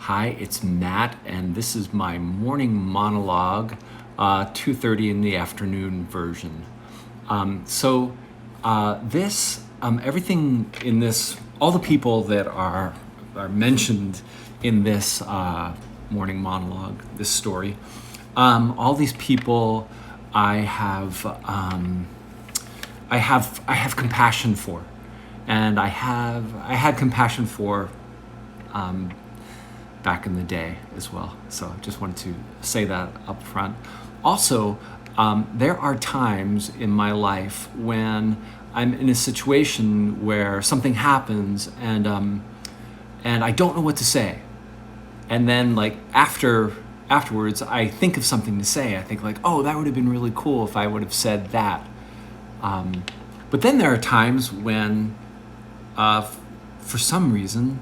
Hi, it's Matt, and this is my morning monologue, 2:30 in the afternoon version. Everything in this, all the people that are mentioned in this morning monologue, this story, all these people, I have, I have compassion for, and I had compassion for. Back in the day as well. So I just wanted to say that up front. Also, there are times in my life when I'm in a situation where something happens and I don't know what to say. And then afterwards, I think of something to say. I think like, oh, that would have been really cool if I would have said that. But then there are times when, for some reason,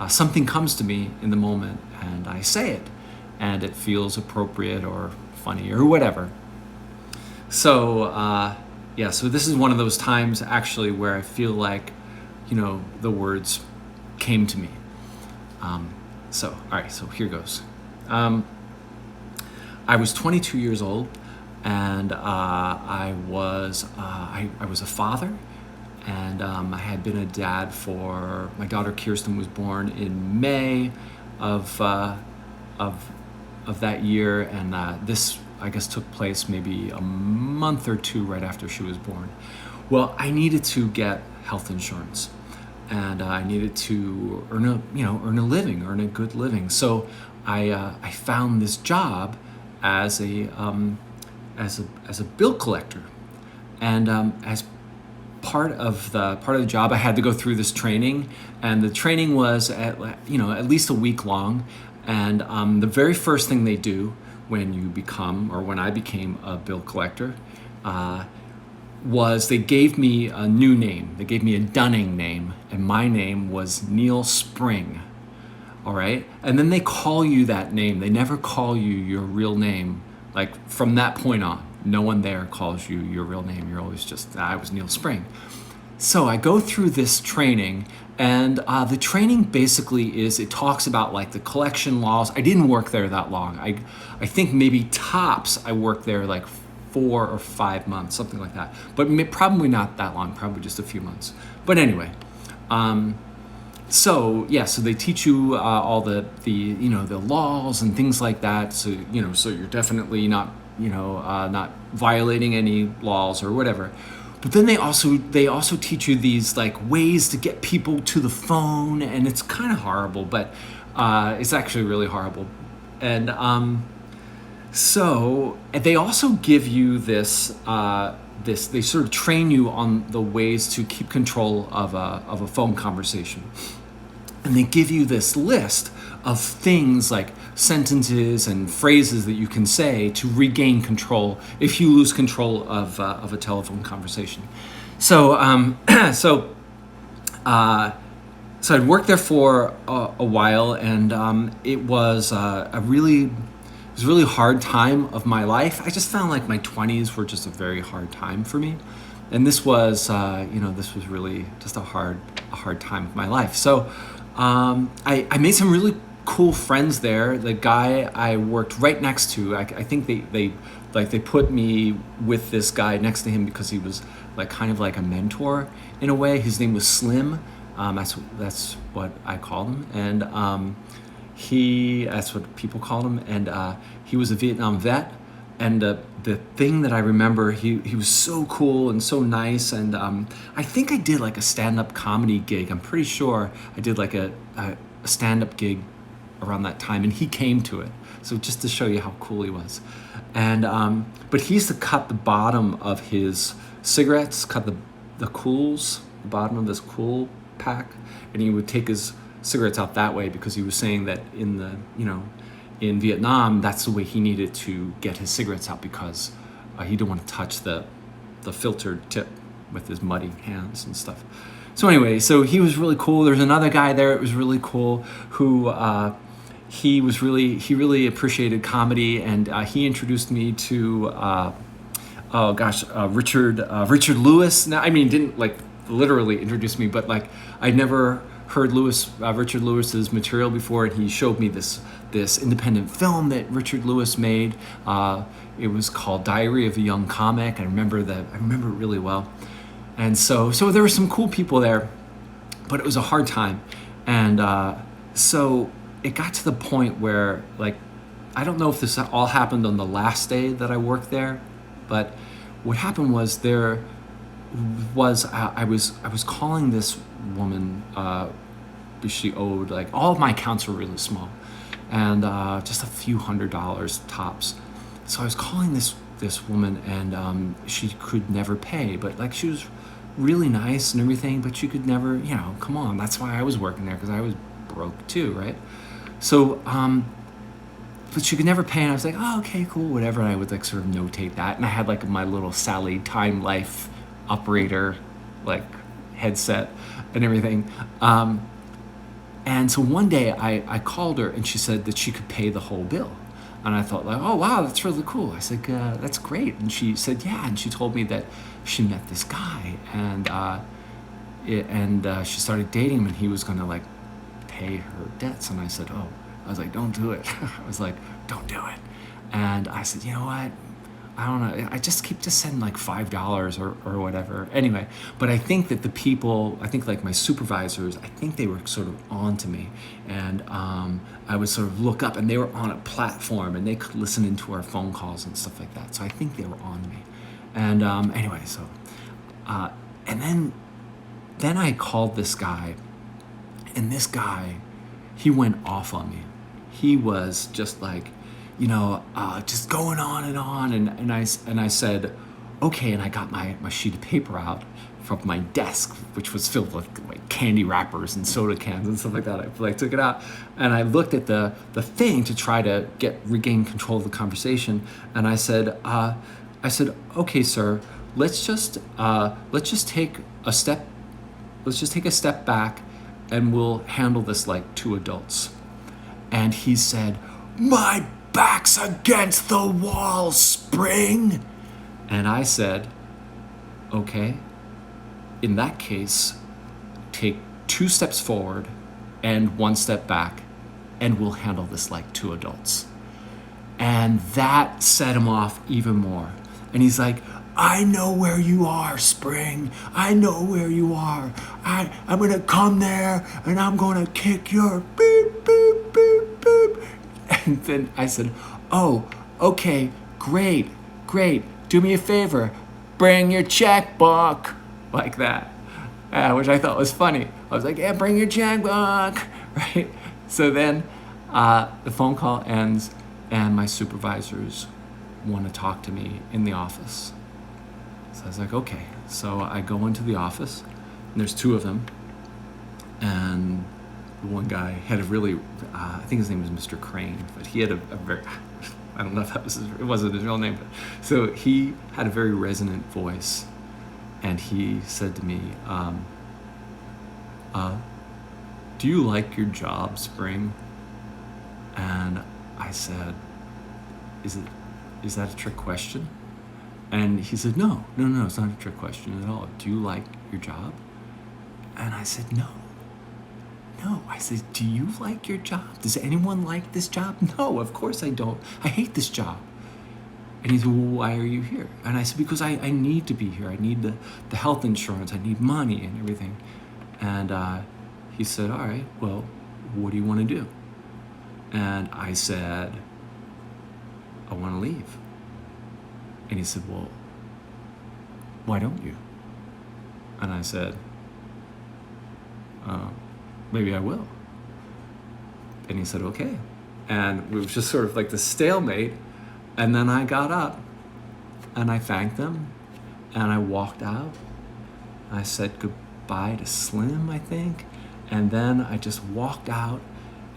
something comes to me in the moment and I say it and it feels appropriate or funny or whatever. So this is one of those times actually where I feel like, the words came to me. All right, so here goes. I was 22 years old and I was a father. And I had been a dad for my daughter Kirsten was born in May of that year, and this I guess took place maybe a month or two right after she was born. Well, I needed to get health insurance, and I needed to earn a good living. So I found this job as a bill collector, and as part of the job, I had to go through this training, and the training was at least a week long. And the very first thing they do when I became a bill collector was they gave me a new name. They gave me a dunning name, and my name was Neil Spring. All right, and then they call you that name. They never call you your real name. Like from that point on, no one there calls you your real name. You're always just, I was Neil Spring. So I go through this training, and the training basically it talks about like the collection laws. I didn't work there that long. I think maybe tops I worked there like 4 or 5 months, something like that. But probably not that long, probably just a few months. But anyway, so they teach you all the laws and things like that. So you're definitely not not violating any laws or whatever. But then they also teach you these like ways to get people to the phone, and it's kind of horrible, but it's actually really horrible. And they also give you this. They sort of train you on the ways to keep control of a phone conversation. And they give you this list of things like sentences and phrases that you can say to regain control if you lose control of a telephone conversation. So I'd worked there for a while, and it was a really hard time of my life. I just found like my 20s were just a very hard time for me, and this was really just a hard time of my life. So I made some really cool friends there. The guy I worked right next to, I think they put me with this guy next to him because he was like kind of like a mentor in a way. His name was Slim. That's what I called him, and that's what people called him. And he was a Vietnam vet. And the thing that I remember, he was so cool and so nice. And I think I did like a stand-up comedy gig. I'm pretty sure I did like a stand-up gig around that time, and he came to it. So just to show you how cool he was. And but he used to cut the bottom of his cigarettes, cut the cools, the bottom of his cool pack, and he would take his cigarettes out that way because he was saying that in Vietnam, that's the way he needed to get his cigarettes out, because he didn't want to touch the filtered tip with his muddy hands and stuff. So anyway, so he was really cool. There's another guy there. It was really cool who he really appreciated comedy, and he introduced me to Richard Lewis. Now, I mean, didn't like literally introduce me, but like I'd never heard Richard Lewis's material before, and he showed me this independent film that Richard Lewis made. It was called Diary of a Young Comic. I remember it really well. And so there were some cool people there, but it was a hard time. And so it got to the point where, like, I don't know if this all happened on the last day that I worked there, but what happened was I was calling this woman because she owed, like, all of my accounts were really small, and just a few $100s tops. So I was calling this woman, and she could never pay, but, like, she was really nice and everything, but she could never, come on. That's why I was working there, because I was broke too, right? So but she could never pay, and I was like, oh, okay, cool, whatever. And I would, like, sort of notate that, and I had, like, my little Sally Time Life operator, like, headset and everything. And so one day I called her, and she said that she could pay the whole bill. And I thought, like, oh, wow, that's really cool. I said, that's great. And she said, yeah. And she told me that she met this guy, and she started dating him, and he was going to, like, pay her debts. And I said, I was like, don't do it. I was like, don't do it. And I said, you know what? I don't know. I just send, like, $5 or whatever. Anyway, but I think that the people, like, my supervisors, I think they were sort of on to me. And I would sort of look up, and they were on a platform, and they could listen into our phone calls and stuff like that. So I think they were on me. And anyway, so, and then I called this guy, and this guy, he went off on me. He was just like, just going on and on. And I said, okay. And I got my sheet of paper out from my desk, which was filled with, like, candy wrappers and soda cans and stuff like that. I took it out, and I looked at the thing to try to regain control of the conversation. And I said, okay, sir, let's just take a step back, and we'll handle this like two adults. And he said, my back's against the wall, Spring. And I said, okay, in that case, take 2 steps forward and 1 step back, and we'll handle this like 2 adults. And that set him off even more. And he's like, I know where you are, Spring. I know where you are. I'm going to come there, and I'm going to kick your beep, beep, beep, beep. And then I said, oh, okay, great. Do me a favor. Bring your checkbook. Like that, which I thought was funny. I was like, yeah, bring your checkbook, right? So then the phone call ends, and my supervisors want to talk to me in the office. So I was like, okay. So I go into the office, and there's 2 of them. And the one guy had a really, I think his name was Mr. Crane, but he had a very, I don't know if it wasn't his real name, but so he had a very resonant voice. And he said to me, do you like your job, Spring? And I said, is that a trick question? And he said, no, it's not a trick question at all. Do you like your job? And I said, no. I said, do you like your job? Does anyone like this job? No, of course I don't. I hate this job. And he said, well, why are you here? And I said, because I need to be here. I need the health insurance. I need money and everything. And he said, all right, well, what do you want to do? And I said, I want to leave. And he said, well, why don't you? And I said, maybe I will. And he said, okay. And it was just sort of like the stalemate. And then I got up, and I thanked them, and I walked out. I said goodbye to Slim, I think. And then I just walked out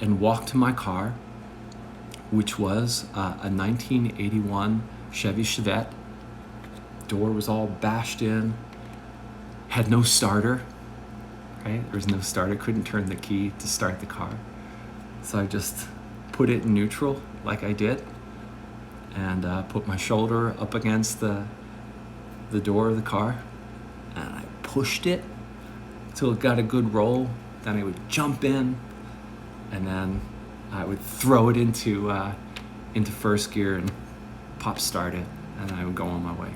and walked to my car, which was a 1981 Chevy Chevette. Door was all bashed in, had no starter, right? There was no starter, couldn't turn the key to start the car. So I just put it in neutral like I did, and put my shoulder up against the door of the car, and I pushed it till it got a good roll, then I would jump in, and then I would throw it into first gear and pop start it, and I would go on my way.